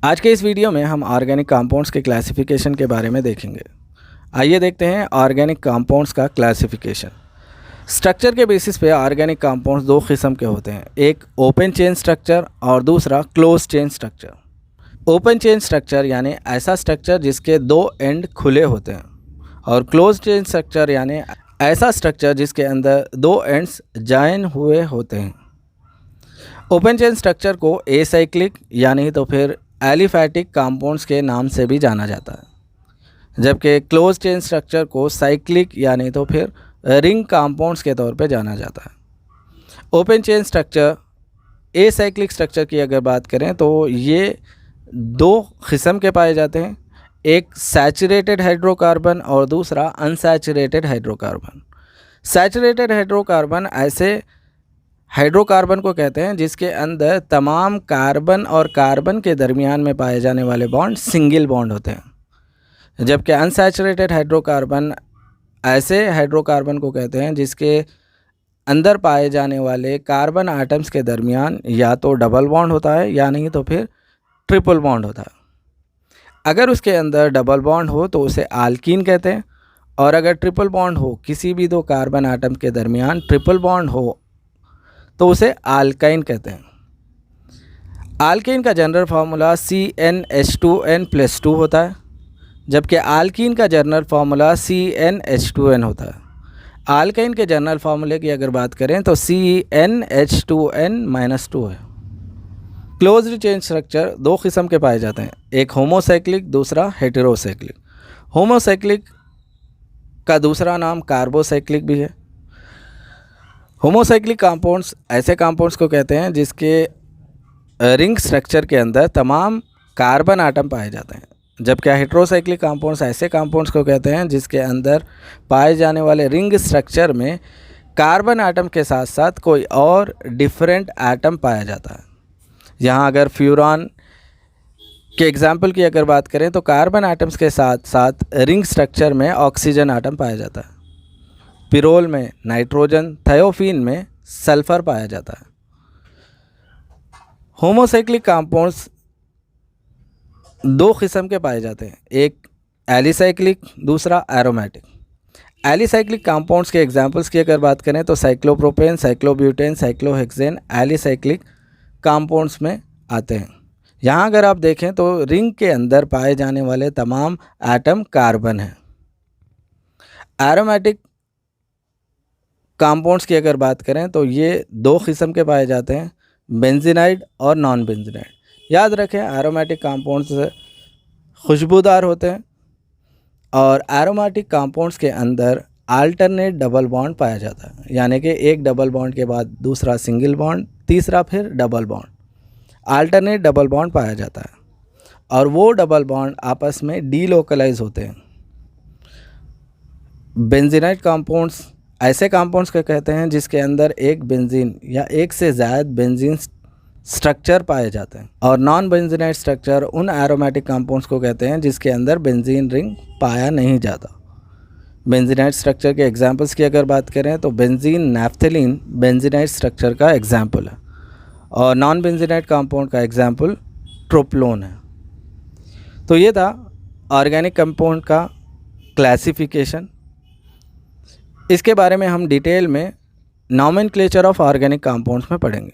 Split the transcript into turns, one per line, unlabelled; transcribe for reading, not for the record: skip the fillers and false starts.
आज के इस वीडियो में हम ऑर्गेनिक कंपाउंड्स के क्लासिफिकेशन के बारे में देखेंगे। आइए देखते हैं ऑर्गेनिक कंपाउंड्स का क्लासिफिकेशन। स्ट्रक्चर के बेसिस पे ऑर्गेनिक कंपाउंड्स दो किस्म के होते हैं, एक ओपन चेन स्ट्रक्चर और दूसरा close chain structure. Open chain structure यानी ऐसा स्ट्रक्चर जिसके दो एंड खुले होते हैं, और क्लोज चेन स्ट्रक्चर यानी ऐसा स्ट्रक्चर जिसके अंदर दो एंड्स जॉइन हुए होते हैं। ओपन चेन स्ट्रक्चर को एसाइक्लिक यानी तो फिर एलिफैटिक कंपाउंड्स के नाम से भी जाना जाता है, जबकि क्लोज चेन स्ट्रक्चर को साइक्लिक यानी तो फिर रिंग कंपाउंड्स के तौर पे जाना जाता है। Open chain structure acyclic structure की अगर बात करें तो ये दो किस्म के पाए जाते हैं, एक सैचुरेटेड हाइड्रोकार्बन और दूसरा अनसैचुरेटेड हाइड्रोकार्बन। सैचुरेटेड हाइड्रोकार्बन ऐसे हाइड्रोकार्बन को कहते हैं जिसके अंदर तमाम कार्बन और कार्बन के दरमियान में पाए जाने वाले बॉन्ड सिंगल बॉन्ड होते हैं, जबकि अनसैचुरेटेड हाइड्रोकार्बन ऐसे हाइड्रोकार्बन को कहते हैं जिसके अंदर पाए जाने वाले कार्बन आटम्स के दरमियान या तो डबल बॉन्ड होता है या नहीं तो फिर ट्रिपल बॉन्ड होता है। अगर उसके अंदर डबल बॉन्ड हो तो उसे आल्कीन कहते हैं, और अगर ट्रिपल बॉन्ड हो, किसी भी दो कार्बन आटम के दरमियान ट्रिपल बॉन्ड हो, तो उसे आल्काइन कहते हैं। आल्केन का जनरल फार्मूला CnH2n+2 होता है, जबकि आल्कीन का जनरल फार्मूला CnH2n होता है। आल्काइन के जनरल फार्मूले की अगर बात करें तो CnH2n-2 है। क्लोज्ड चेन स्ट्रक्चर दो किस्म के पाए जाते हैं, एक होमोसाइक्लिक, दूसरा हेटेरोसाइक्लिक। होमोसाइक्लिक का दूसरा नाम कार्बोसाइक्लिक भी है। होमोसाइक्लिक कंपाउंड्स ऐसे कंपाउंड्स को कहते हैं जिसके रिंग स्ट्रक्चर के अंदर तमाम कार्बन आटम पाए जाते हैं, जबकि हेटेरोसाइक्लिक कंपाउंड्स ऐसे कंपाउंड्स को कहते हैं जिसके अंदर पाए जाने वाले रिंग स्ट्रक्चर में कार्बन आटम के साथ साथ कोई और डिफरेंट आटम पाया जाता है। यहाँ अगर फ्यूरॉन के एग्जाम्पल की अगर बात करें तो कार्बन आटम्स के साथ साथ रिंग स्ट्रक्चर में ऑक्सीजन आटम पाया जाता है। पिरोल में नाइट्रोजन, थायोफीन में सल्फर पाया जाता है। होमोसाइक्लिक कंपाउंड्स दो किस्म के पाए जाते हैं, एक एलिसाइक्लिक, दूसरा एरोमेटिक। एलिसाइक्लिक कंपाउंड्स के एग्जांपल्स की अगर बात करें तो cyclopropane, cyclobutane, cyclohexane alicyclic compounds में आते हैं। यहाँ अगर आप देखें तो रिंग के अंदर पाए जाने वाले तमाम एटम कार्बन हैं। एरोमेटिक कंपाउंड्स की अगर बात करें तो ये दो किस्म के पाए जाते हैं, बेंजीनाइड और नॉन बेंजीनाइड। याद रखें, एरोमेटिक कंपाउंड्स खुशबूदार होते हैं, और एरोमेटिक कंपाउंड्स के अंदर अल्टरनेट डबल बॉन्ड पाया जाता है, यानी कि एक डबल बॉन्ड के बाद दूसरा सिंगल बॉन्ड, तीसरा फिर double bond, alternate double bond पाया जाता है, और वो डबल बॉन्ड आपस में डीलोकलाइज होते हैं। बेंजीनाइड कंपाउंड्स ऐसे कंपाउंड्स को कहते हैं जिसके अंदर एक बेंजीन या एक से ज़्यादा बेंजीन स्ट्रक्चर पाए जाते हैं, और नॉन बेंजीनाइड स्ट्रक्चर उन एरोमेटिक कंपाउंड्स को कहते हैं जिसके अंदर बेंजीन रिंग पाया नहीं जाता। बेंजीनाइड स्ट्रक्चर के एग्जांपल्स की अगर बात करें तो बेंजीन नैफ्थलीन बेंजीनाइड स्ट्रक्चर का एग्जांपल है, और नॉन बेंजीनाइड कंपाउंड का एग्जांपल ट्रोप्लोन है। तो ये था ऑर्गेनिक कंपाउंड का क्लासिफिकेशन। इसके बारे में हम डिटेल में नॉमेनक्लेचर ऑफ ऑर्गेनिक कंपाउंड्स में पढ़ेंगे।